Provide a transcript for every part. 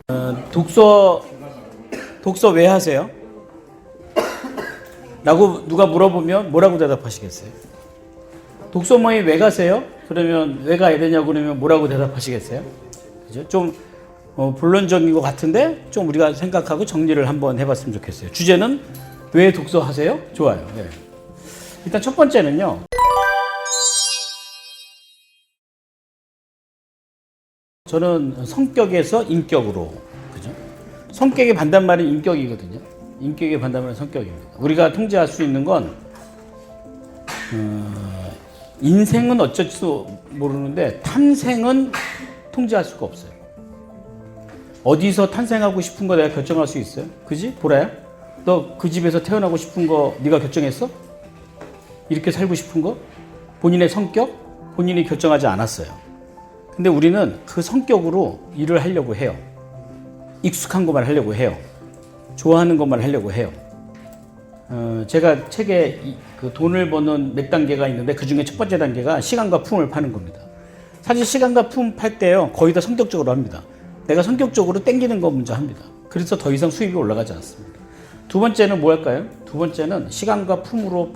독서 왜 하세요? 라고 누가 물어보면 뭐라고 대답하시겠어요? 독서 모임 왜 가세요? 그러면 왜 가야 되냐고 그러면 뭐라고 대답하시겠어요? 그죠? 좀 본론적인 것 같은데 좀 우리가 생각하고 정리를 한번 해봤으면 좋겠어요. 주제는 왜 독서하세요? 좋아요. 네. 일단 첫 번째는요. 저는 성격에서 인격으로, 그죠? 성격의 반대말은 인격이거든요. 인격의 반대말은 성격입니다. 우리가 통제할 수 있는 건 인생은 어쩔 수 모르는데 탐생은 통제할 수가 없어요. 어디서 탄생하고 싶은 거 내가 결정할 수 있어요? 그지? 보라야? 너 그 집에서 태어나고 싶은 거 네가 결정했어? 이렇게 살고 싶은 거? 본인의 성격? 본인이 결정하지 않았어요. 근데 우리는 그 성격으로 일을 하려고 해요. 익숙한 것만 하려고 해요. 좋아하는 것만 하려고 해요. 제가 책에 그 돈을 버는 몇 단계가 있는데 그 중에 첫 번째 단계가 시간과 품을 파는 겁니다. 사실 시간과 품 팔 때요 거의 다 성격적으로 합니다. 내가 성격적으로 땡기는 거 먼저 합니다. 그래서 더 이상 수입이 올라가지 않습니다. 두 번째는 뭐 할까요? 두 번째는 시간과 품으로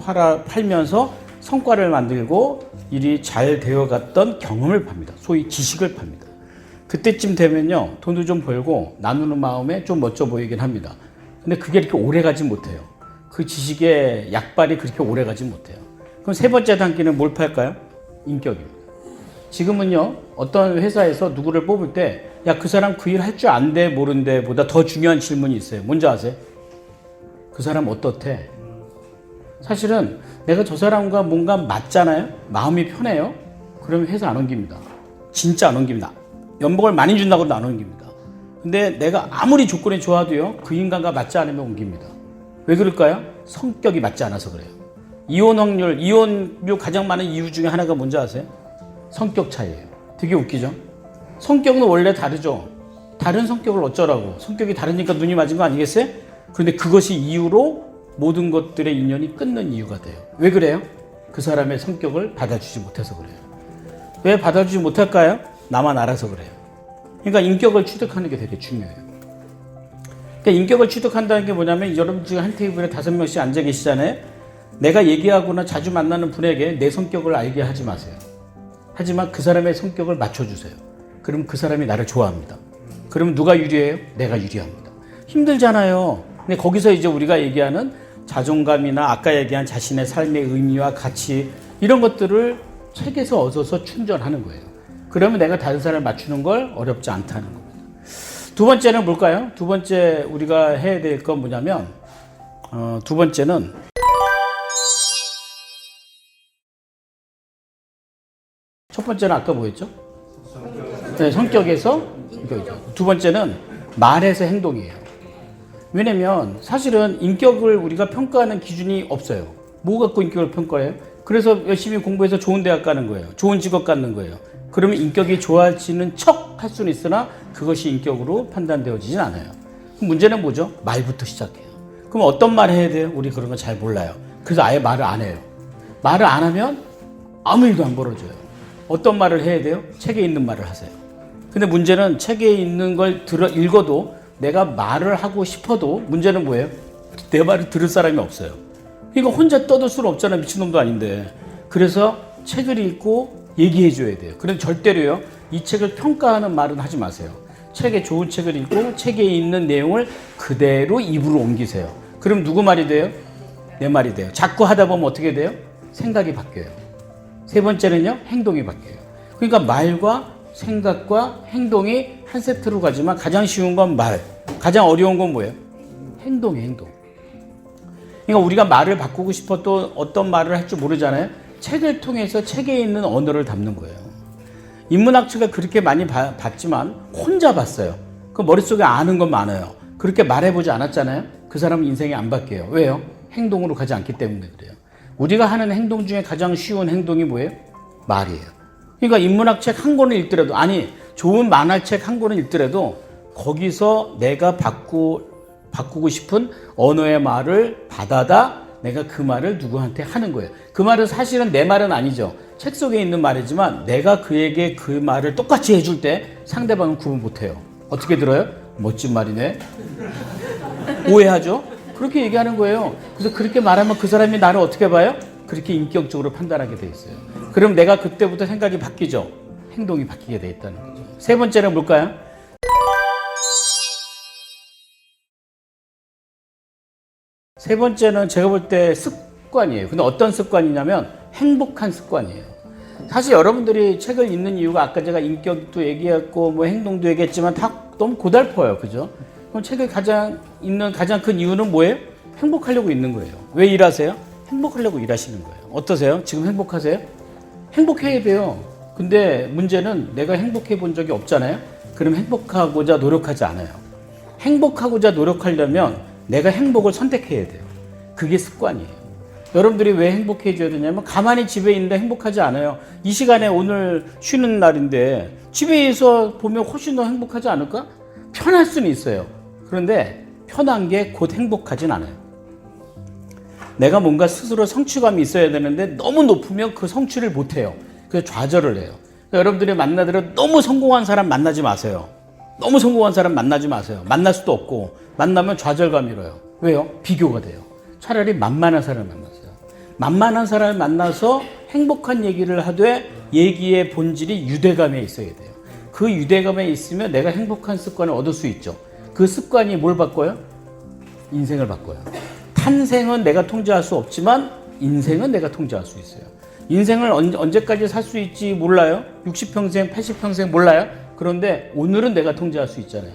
팔면서 성과를 만들고 일이 잘 되어갔던 경험을 팝니다. 소위 지식을 팝니다. 그때쯤 되면요 돈도 좀 벌고 나누는 마음에 좀 멋져 보이긴 합니다. 근데 그게 이렇게 오래 가지 못해요. 그 지식의 약발이 그렇게 오래 가지 못해요. 그럼 세 번째 단계는 뭘 팔까요? 인격입니다. 지금은요 어떤 회사에서 누구를 뽑을 때 야, 그 사람 그 일 할 줄 안돼 모른대 보다 더 중요한 질문이 있어요. 뭔지 아세요? 그 사람 어떻대? 사실은 내가 저 사람과 뭔가 맞잖아요? 마음이 편해요? 그러면 회사 안 옮깁니다. 진짜 안 옮깁니다. 연봉을 많이 준다고도 안 옮깁니다. 근데 내가 아무리 조건이 좋아도요 그 인간과 맞지 않으면 옮깁니다. 왜 그럴까요? 성격이 맞지 않아서 그래요. 이혼 확률, 이혼료 가장 많은 이유 중에 하나가 뭔지 아세요? 성격 차이예요. 되게 웃기죠? 성격은 원래 다르죠. 다른 성격을 어쩌라고. 성격이 다르니까 눈이 맞은 거 아니겠어요? 그런데 그것이 이유로 모든 것들의 인연이 끊는 이유가 돼요. 왜 그래요? 그 사람의 성격을 받아주지 못해서 그래요. 왜 받아주지 못할까요? 나만 알아서 그래요. 그러니까 인격을 취득하는 게 되게 중요해요. 그러니까 인격을 취득한다는 게 뭐냐면 여러분 지금 한 테이블에 5명씩 앉아 계시잖아요. 내가 얘기하거나 자주 만나는 분에게 내 성격을 알게 하지 마세요. 하지만 그 사람의 성격을 맞춰주세요. 그럼 그 사람이 나를 좋아합니다. 그러면 누가 유리해요? 내가 유리합니다. 힘들잖아요. 근데 거기서 이제 우리가 얘기하는 자존감이나 아까 얘기한 자신의 삶의 의미와 가치 이런 것들을 책에서 얻어서 충전하는 거예요. 그러면 내가 다른 사람을 맞추는 걸 어렵지 않다는 겁니다. 두 번째는 뭘까요? 두 번째 우리가 해야 될 건 뭐냐면 두 번째는 첫 번째는 아까 뭐였죠? 네, 성격에서 인격이죠. 두 번째는 말에서 행동이에요. 왜냐면 사실은 인격을 우리가 평가하는 기준이 없어요. 뭐 갖고 인격을 평가해요? 그래서 열심히 공부해서 좋은 대학 가는 거예요. 좋은 직업 갖는 거예요. 그러면 인격이 좋아지는 척 할 수는 있으나 그것이 인격으로 판단되어지진 않아요. 그럼 문제는 뭐죠? 말부터 시작해요. 그럼 어떤 말 해야 돼요? 우리 그런 거 잘 몰라요. 그래서 아예 말을 안 해요. 말을 안 하면 아무 일도 안 벌어져요. 어떤 말을 해야 돼요? 책에 있는 말을 하세요. 근데 문제는 책에 있는 걸 읽어도 내가 말을 하고 싶어도 문제는 뭐예요? 내 말을 들을 사람이 없어요. 그러니까 혼자 떠들 수는 없잖아. 미친놈도 아닌데. 그래서 책을 읽고 얘기해 줘야 돼요. 그럼 절대로요. 이 책을 평가하는 말은 하지 마세요. 책에 좋은 책을 읽고 책에 있는 내용을 그대로 입으로 옮기세요. 그럼 누구 말이 돼요? 내 말이 돼요. 자꾸 하다 보면 어떻게 돼요? 생각이 바뀌어요. 세 번째는요. 행동이 바뀌어요. 그러니까 말과 생각과 행동이 한 세트로 가지만 가장 쉬운 건 말, 가장 어려운 건 뭐예요? 행동이에요. 행동. 그러니까 우리가 말을 바꾸고 싶어도 어떤 말을 할 줄 모르잖아요. 책을 통해서 책에 있는 언어를 담는 거예요. 인문학책을 그렇게 많이 봤지만 혼자 봤어요. 그 머릿속에 아는 건 많아요. 그렇게 말해보지 않았잖아요. 그 사람은 인생이 안 바뀌어요. 왜요? 행동으로 가지 않기 때문에 그래요. 우리가 하는 행동 중에 가장 쉬운 행동이 뭐예요? 말이에요. 그러니까 인문학책 한 권을 읽더라도 좋은 만화책 한 권을 읽더라도 거기서 내가 바꾸고 싶은 언어의 말을 받아다 내가 그 말을 누구한테 하는 거예요. 그 말은 사실은 내 말은 아니죠. 책 속에 있는 말이지만 내가 그에게 그 말을 똑같이 해줄 때 상대방은 구분 못해요. 어떻게 들어요? 멋진 말이네. 오해하죠? 그렇게 얘기하는 거예요. 그래서 그렇게 말하면 그 사람이 나를 어떻게 봐요? 그렇게 인격적으로 판단하게 돼 있어요. 그럼 내가 그때부터 생각이 바뀌죠. 행동이 바뀌게 돼 있다는 거죠. 세 번째는 뭘까요? 세 번째는 제가 볼 때 습관이에요. 근데 어떤 습관이냐면 행복한 습관이에요. 사실 여러분들이 책을 읽는 이유가 아까 제가 인격도 얘기했고 뭐 행동도 얘기했지만 다 너무 고달퍼요. 그죠? 그럼 책을 읽는 가장 큰 이유는 뭐예요? 행복하려고 읽는 거예요. 왜 일하세요? 행복하려고 일하시는 거예요. 어떠세요? 지금 행복하세요? 행복해야 돼요. 근데 문제는 내가 행복해 본 적이 없잖아요. 그럼 행복하고자 노력하지 않아요. 행복하고자 노력하려면 내가 행복을 선택해야 돼요. 그게 습관이에요. 여러분들이 왜 행복해져야 되냐면 가만히 집에 있는데 행복하지 않아요. 이 시간에 오늘 쉬는 날인데 집에서 보면 훨씬 더 행복하지 않을까? 편할 수는 있어요. 그런데 편한 게 곧 행복하진 않아요. 내가 뭔가 스스로 성취감이 있어야 되는데 너무 높으면 그 성취를 못해요. 그래서 좌절을 해요. 그러니까 여러분들이 만나더라도 너무 성공한 사람 만나지 마세요. 너무 성공한 사람 만나지 마세요. 만날 수도 없고 만나면 좌절감이 일어요. 왜요? 비교가 돼요. 차라리 만만한 사람을 만나세요. 만만한 사람을 만나서 행복한 얘기를 하되 얘기의 본질이 유대감에 있어야 돼요. 그 유대감에 있으면 내가 행복한 습관을 얻을 수 있죠. 그 습관이 뭘 바꿔요? 인생을 바꿔요. 탄생은 내가 통제할 수 없지만 인생은 내가 통제할 수 있어요. 인생을 언제까지 살 수 있지 몰라요. 60평생, 80평생 몰라요. 그런데 오늘은 내가 통제할 수 있잖아요.